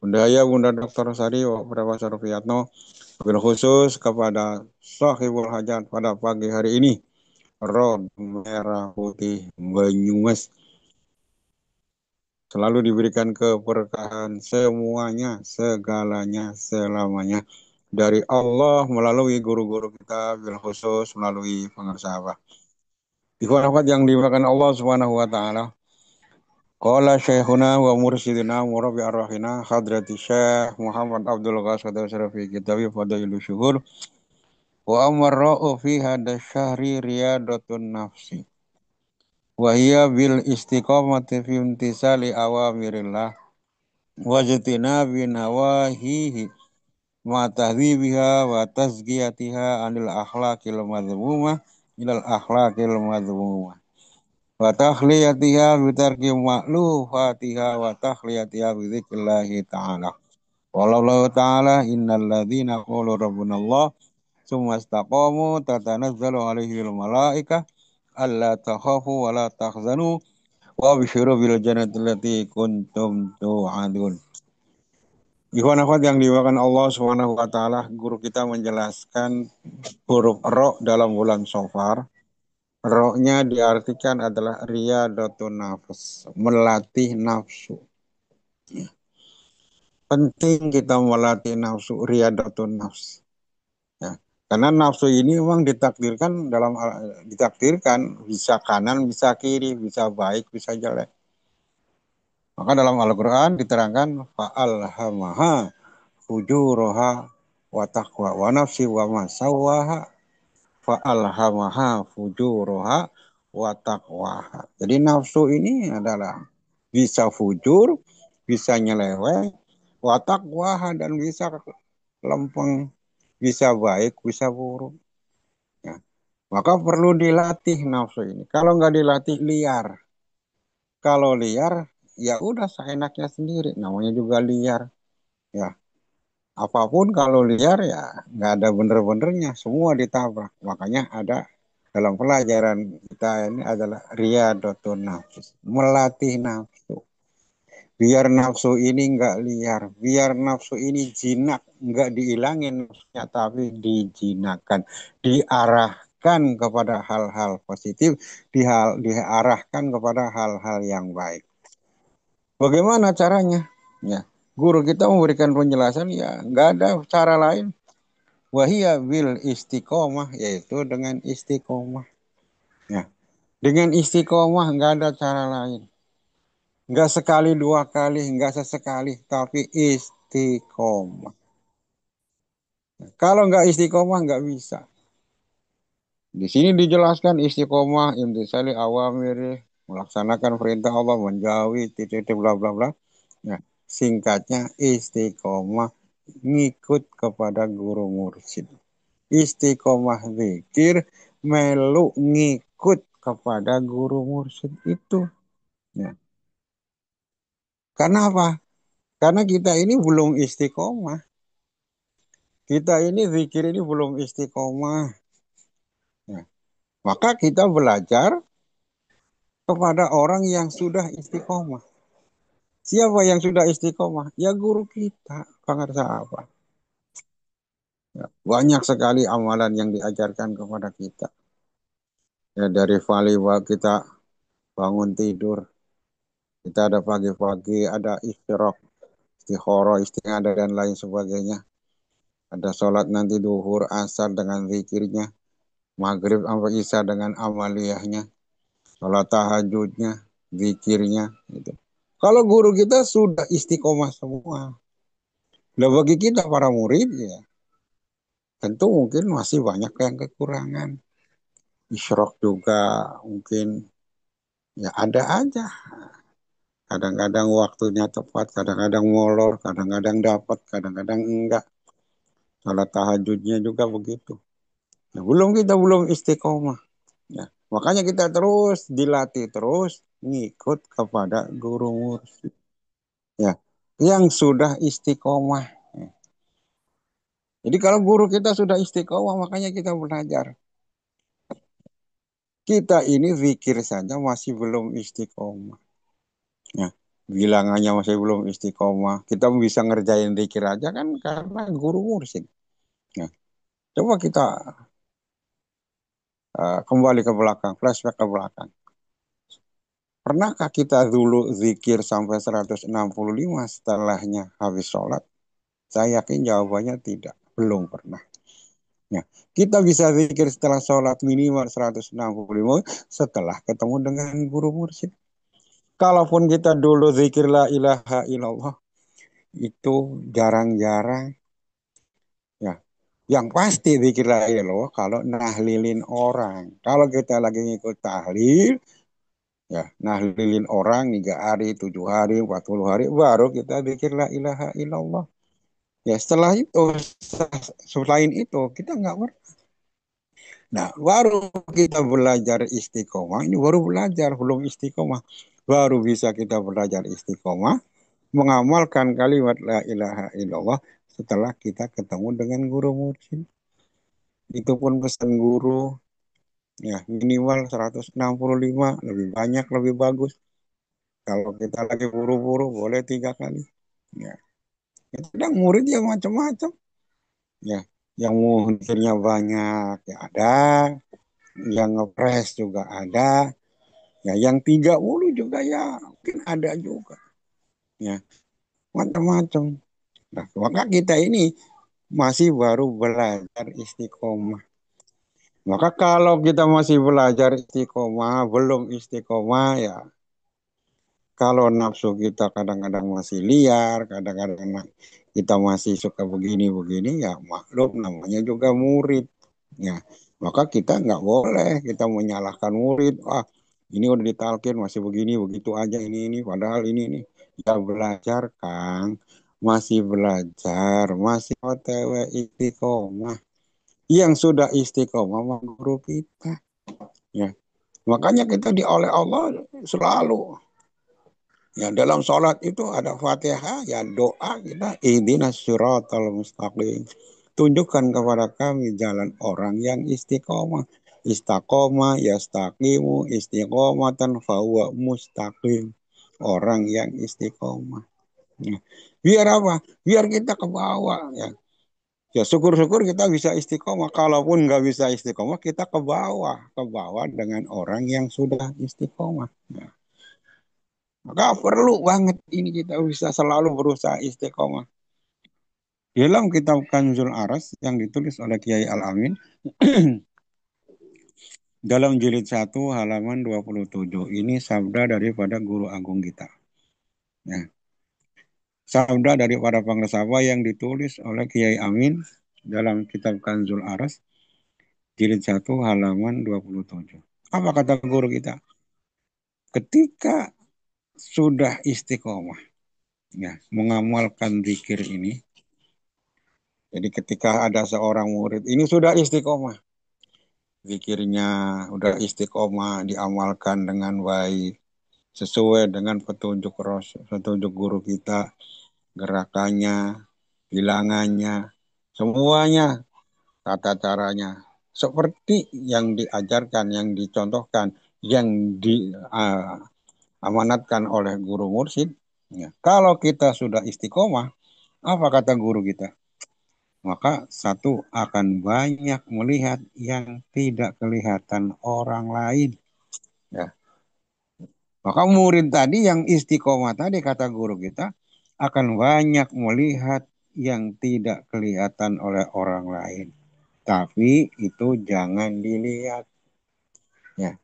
Bunda Aya, Bunda Dr. Sari, Profesor Rufiatno, wabil khusus kepada Sahibul Hajat pada pagi hari ini. Ron merah putih Banyumas selalu diberikan keberkahan semuanya, segalanya, selamanya dari Allah melalui guru-guru kita, bil khusus melalui pengasahabah. Ikhwan akhwat yang dimakan Allah Subhanahu wa taala. Qala syekhuna wa mursyidina wa rabi arwahina hadrati Syekh Muhammad Abdul Qasim Syarafi Kitabi Fadailu Syuhur wa amarra'u fi hadha syahri riyadatun nafsi wa hiya bil istiqamati fi imtisali awamirillah wajtina binawahihi ma tahdhibiha wa tazkiyatiha anil akhlaqil madhmumah ilal akhlaqil madhmumah wa takhliyatiha bitarki ma'lufatiha wa takhliyatiha bidzikrillahi ta'ala wallahu ta'ala innal ladzina qalu rabbuna Allah summa istaqamu tatanazzalu alaihil malaikah alla takhafu wa la tahzanu wa abshiru bil jannati allati kuntum tu'adun. Ikhwan akhwat yang dimuliakan Allah Subhanahu wa taala, guru kita menjelaskan huruf ro dalam bulan Shofar. Ro-nya diartikan adalah riyadatun nafs, melatih nafsu. Penting kita melatih nafsu, riyadatun nafs. Ya. Karena nafsu ini memang ditakdirkan bisa kanan, bisa kiri, bisa baik, bisa jelek. Maka dalam Al-Qur'an diterangkan fa'alhamaha fujuraha wa taqwa wa nafsi wa ma sawwaha fa'alhamaha fujuraha wa taqwaha. Jadi nafsu ini adalah bisa fujur, bisa nyeleweng, wa taqwaha dan bisa lempeng, bisa baik, bisa buruk. Ya. Maka perlu dilatih nafsu ini. Kalau nggak dilatih liar. Kalau liar, ya udah seenaknya sendiri. Namanya juga liar. Ya, apapun kalau liar ya nggak ada bener-benernya, semua ditabrak. Makanya ada dalam pelajaran kita ini adalah riyadatun nafs, melatih nafsu. Biar nafsu ini nggak liar, biar nafsu ini jinak, nggak dihilangin nafsunya, tapi dijinakkan, diarahkan kepada hal-hal positif, diarahkan kepada hal-hal yang baik. Bagaimana caranya? Ya, guru kita memberikan penjelasan ya nggak ada cara lain. Wahia bil istiqomah yaitu dengan istiqomah. Ya, dengan istiqomah nggak ada cara lain. Nggak sekali dua kali, nggak sesekali, tapi istiqomah. Kalau nggak istiqomah nggak bisa. Di sini dijelaskan istiqomah imtisali awamir melaksanakan perintah Allah menjauhi titik-titik bla bla bla. Ya, singkatnya istiqomah ngikut kepada guru mursyid. Istiqomah zikir melu ngikut kepada guru mursyid itu. Ya. Karena apa? Karena kita ini belum istiqomah. Kita ini zikir ini belum istiqomah. Ya. Maka kita belajar kepada orang yang sudah istiqomah. Siapa yang sudah istiqomah? Ya guru kita. Pengersa apa? Ya. Banyak sekali amalan yang diajarkan kepada kita. Ya, dari valiwa kita bangun tidur. Kita ada pagi-pagi, ada istirok, istikharah, istighatsah dan lain sebagainya. Ada sholat nanti duhur, asar dengan zikirnya. Maghrib sampai isya dengan amaliyahnya. Sholat tahajudnya, zikirnya. Gitu. Kalau guru kita sudah istiqomah semua. Nah bagi kita para murid ya, tentu mungkin masih banyak yang kekurangan. Isyrok juga mungkin ya ada aja. Kadang-kadang waktunya tepat, kadang-kadang molor, kadang-kadang dapat, kadang-kadang enggak. Salat tahajudnya juga begitu. Nah, kita belum istiqomah. Ya, makanya kita terus dilatih terus ngikut kepada guru mursyid. Ya, yang sudah istiqomah. Ya. Jadi kalau guru kita sudah istiqomah, makanya kita belajar. Kita ini zikir saja masih belum istiqomah. Ya. bilangannya masih belum istiqomah. Kita bisa ngerjain zikir aja kan karena guru mursyid. Nah, coba kita kembali ke belakang, flashback ke belakang. Pernahkah kita dulu zikir sampai 165 setelahnya habis sholat? Saya yakin jawabannya tidak, belum pernah. Ya, kita bisa zikir setelah sholat minimal 165 setelah ketemu dengan guru mursyid. Kalaupun kita dulu zikir la ilaha illallah, itu jarang-jarang. Ya, yang pasti zikir la ilaha illallah kalau nahlilin orang. Kalau kita lagi ngikut tahlil, ya nahlilin orang 3 hari, 7 hari, 40 hari, baru kita zikir la ilaha illallah. Ya setelah itu, selain itu kita nggak. Nah, baru kita belajar istiqomah. Ini baru belajar, belum istiqomah. Baru bisa kita belajar istiqomah, mengamalkan kalimat la ilaha illallah setelah kita ketemu dengan guru mursyid. Itu pun pesan guru, ya minimal 165, lebih banyak, lebih bagus. Kalau kita lagi buru-buru, boleh 3 kali. Ya, kadang murid yang macam-macam. Ya, yang muridnya banyak, ya ada. Yang ngepres juga ada. Ya, yang 30 juga ya mungkin ada juga. Ya, macam-macam. Nah, maka kita ini masih baru belajar istiqomah. Maka kalau kita masih belajar istiqomah, belum istiqomah ya kalau nafsu kita kadang-kadang masih liar, kadang-kadang kita masih suka begini-begini, ya maklum namanya juga murid. Ya, maka kita nggak boleh kita menyalahkan murid. Ah, ini udah ditalkin masih begini, begitu aja ini, padahal ini. Ya belajar, Kang. Masih belajar, masih OTW istiqomah. Yang sudah istiqomah sama guru kita. Ya, makanya kita oleh Allah selalu. Ya, dalam sholat itu ada Fatihah, ya doa kita ihdinas siratal mustaqim. Tunjukkan kepada kami jalan orang yang istiqomah. Istiqomah, yastaqimu, istiqomatan fahuwa mustaqim. Orang yang istiqomah. Ya. Biar apa? Biar kita ke bawah. Ya, ya syukur-syukur kita bisa istiqomah. Kalaupun nggak bisa istiqomah, kita ke bawah. Ke bawah dengan orang yang sudah istiqomah. Ya. Maka perlu banget ini kita bisa selalu berusaha istiqomah. Dalam kitab Kanzul Aras yang ditulis oleh Kiai Al-Amin, dalam jilid 1 halaman 27, ini sabda daripada guru agung kita. Ya. Sabda daripada Pangresapa yang ditulis oleh Kiai Amin dalam kitab Kanzul Aras, jilid 1 halaman 27. Apa kata guru kita? Ketika sudah istiqomah, ya, mengamalkan zikir ini, jadi ketika ada seorang murid, ini sudah istiqomah. Zikirnya udah istiqomah, diamalkan dengan baik. Sesuai dengan petunjuk guru kita. Gerakannya, bilangannya, semuanya, tata caranya. Seperti yang diajarkan, yang dicontohkan, yang diamanatkan oleh guru mursyid. Ya. Kalau kita sudah istiqomah, apa kata guru kita? Maka satu akan banyak melihat yang tidak kelihatan orang lain. Ya. Maka murid tadi yang istiqomah tadi kata guru kita akan banyak melihat yang tidak kelihatan oleh orang lain. Tapi itu jangan dilihat. Ya.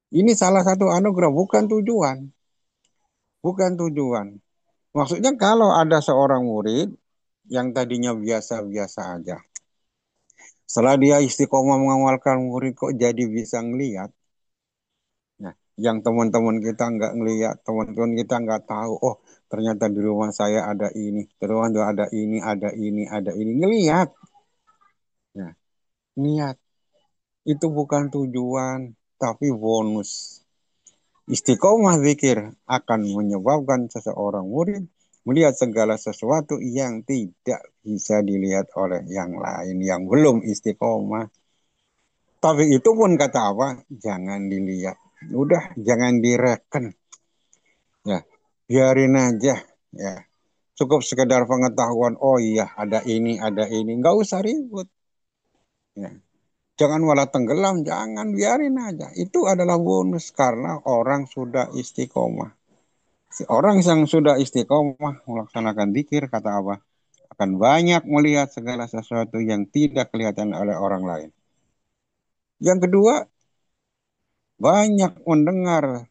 Ini salah satu anugerah, bukan tujuan. Bukan tujuan. Maksudnya kalau ada seorang murid yang tadinya biasa-biasa aja. Setelah dia istiqomah mengamalkan murid kok jadi bisa ngelihat. Nah, yang teman-teman kita nggak ngelihat, teman-teman kita nggak tahu. Oh, ternyata di rumah saya ada ini, di rumah ada ini, ada ini, ada ini. Ngelihat. Nah, niat itu bukan tujuan, tapi bonus. Istiqomah zikir akan menyebabkan seseorang murid melihat segala sesuatu yang tidak bisa dilihat oleh yang lain yang belum istiqomah. Tapi itu pun kata apa? Jangan dilihat. Udah, jangan direken. Ya. biarin aja ya. Cukup sekedar pengetahuan, oh iya ada ini, nggak usah ribut. Ya. Jangan malah tenggelam, jangan biarin aja. Itu adalah bonus karena orang sudah istiqomah. Orang yang sudah istiqomah melaksanakan zikir, kata Allah, akan banyak melihat segala sesuatu yang tidak kelihatan oleh orang lain. Yang kedua, banyak mendengar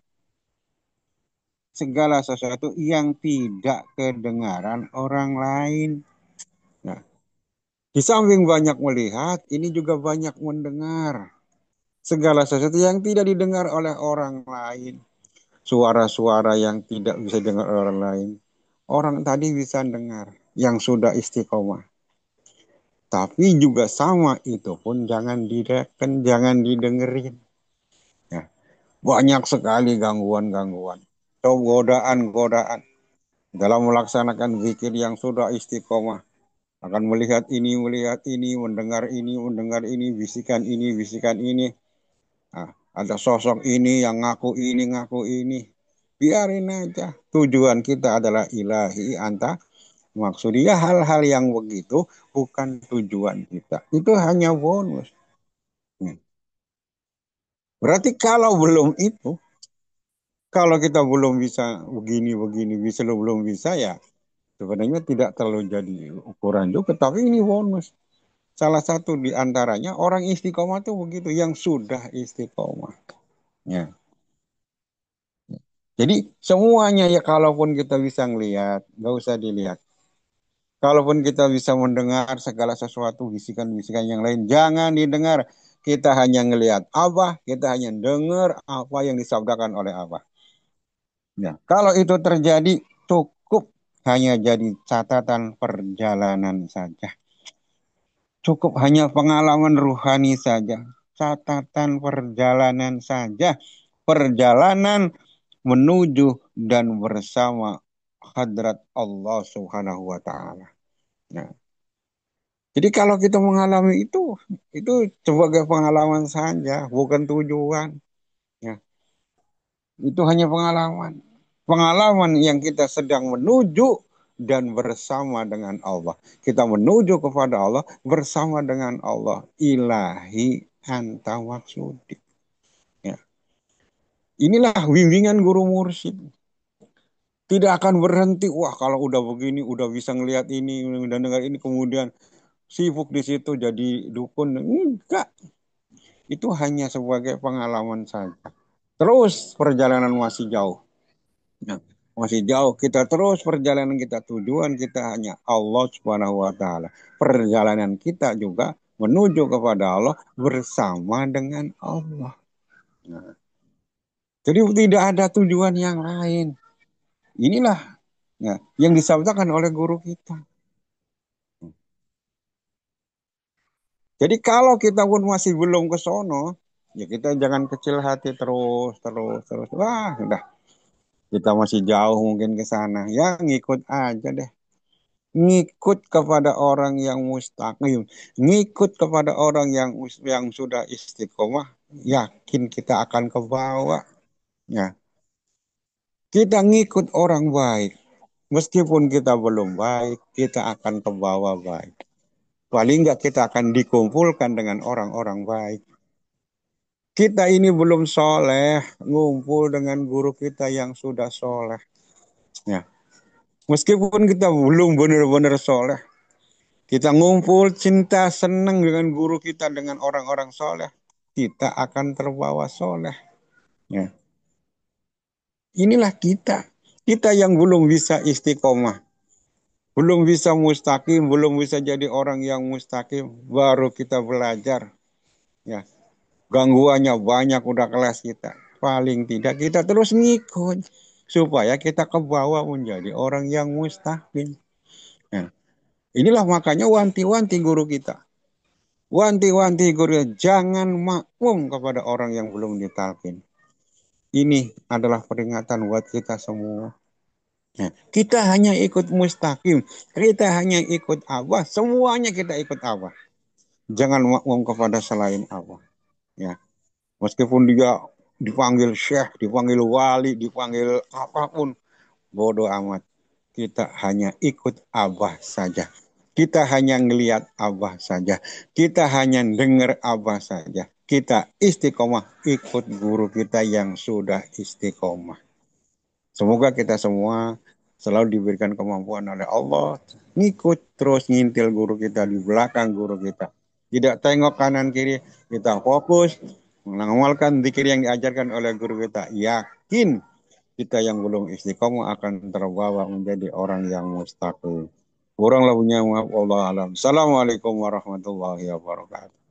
segala sesuatu yang tidak kedengaran orang lain. Nah, di samping banyak melihat, ini juga banyak mendengar segala sesuatu yang tidak didengar oleh orang lain. Suara-suara yang tidak bisa didengar oleh orang lain. Orang tadi bisa dengar yang sudah istiqomah. Tapi juga sama itu pun jangan direken, jangan didengerin. Ya, banyak sekali gangguan-gangguan. Godaan-godaan dalam melaksanakan zikir yang sudah istiqomah. Akan melihat ini, mendengar ini, bisikan ini, bisikan ini. Nah, ada sosok ini yang ngaku ini. Biarin aja. Tujuan kita adalah ilahi anta. Maksudnya hal-hal yang begitu bukan tujuan kita. Itu hanya bonus. Hmm. Berarti kalau belum itu, kalau kita belum bisa begini, bisa belum bisa ya sebenarnya tidak terlalu jadi ukuran juga. Tapi ini bonus. Salah satu di antaranya orang istiqomah tuh begitu, yang sudah istiqomah. Ya. Jadi semuanya ya kalaupun kita bisa ngelihat, nggak usah dilihat. Kalaupun kita bisa mendengar segala sesuatu, bisikan-bisikan yang lain, jangan didengar. Kita hanya ngelihat apa, kita hanya dengar apa yang disabdakan oleh apa. Ya, kalau itu terjadi, cukup hanya jadi catatan perjalanan saja. Cukup hanya pengalaman ruhani saja. Catatan perjalanan saja. Perjalanan menuju dan bersama hadrat Allah Subhanahu wa taala. Nah, jadi kalau kita mengalami itu sebagai pengalaman saja, bukan tujuan. Ya, itu hanya pengalaman. Pengalaman yang kita sedang menuju dan bersama dengan Allah. Kita menuju kepada Allah bersama dengan Allah. Ilahi anta maksudi. Ya. Inilah bimbingan guru mursyid. Tidak akan berhenti. Wah, kalau udah begini, udah bisa ngelihat ini, udah dengar ini, kemudian sibuk di situ jadi dukun. Enggak. Itu hanya sebagai pengalaman saja. Terus perjalanan masih jauh. Nah, masih jauh. Kita terus perjalanan kita. Tujuan kita hanya Allah Subhanahu wa taala. Perjalanan kita juga menuju kepada Allah bersama dengan Allah. Nah, jadi tidak ada tujuan yang lain. Inilah ya, yang disabdakan oleh guru kita. Jadi kalau kita pun masih belum ke sono, ya kita jangan kecil hati terus. Wah, udah kita masih jauh mungkin ke sana. Ya ngikut aja deh. Ngikut kepada orang yang mustaqim, ngikut kepada orang yang sudah istiqomah, yakin kita akan ke bawah. Ya, kita ngikut orang baik. Meskipun kita belum baik, kita akan ke bawah baik. Paling enggak kita akan dikumpulkan dengan orang-orang baik. Kita ini belum soleh, ngumpul dengan guru kita yang sudah soleh. Ya. Meskipun kita belum benar-benar soleh, kita ngumpul cinta senang dengan guru kita, dengan orang-orang soleh, kita akan terbawa soleh. Ya. Inilah kita. Kita yang belum bisa istiqomah, belum bisa mustaqim, belum bisa jadi orang yang mustaqim, baru kita belajar. Ya. Gangguannya banyak udah kelas kita. Paling tidak kita terus ngikut supaya kita ke bawah menjadi orang yang mustaqim. Nah, inilah makanya wanti-wanti guru kita. Wanti-wanti guru, jangan makmum kepada orang yang belum ditalkin. Ini adalah peringatan buat kita semua. Nah, kita hanya ikut mustaqim, kita hanya ikut Allah, semuanya kita ikut Allah. Jangan makmum kepada selain Allah. Ya, meskipun dia dipanggil syekh, dipanggil wali, dipanggil apapun, bodoh amat. Kita hanya ikut Abah saja. Kita hanya ngelihat Abah saja. Kita hanya dengar Abah saja. Kita istiqomah ikut guru kita yang sudah istiqomah. Semoga kita semua selalu diberikan kemampuan oleh Allah. Ngikut terus ngintil guru kita di belakang guru kita. Tidak tengok kanan kiri. Kita fokus mengamalkan zikir yang diajarkan oleh guru kita. Yakin kita yang belum istiqomah akan terbawa menjadi orang yang mustaqim. Kurang lebihnya maaf Allah alam. Assalamualaikum warahmatullahi wabarakatuh.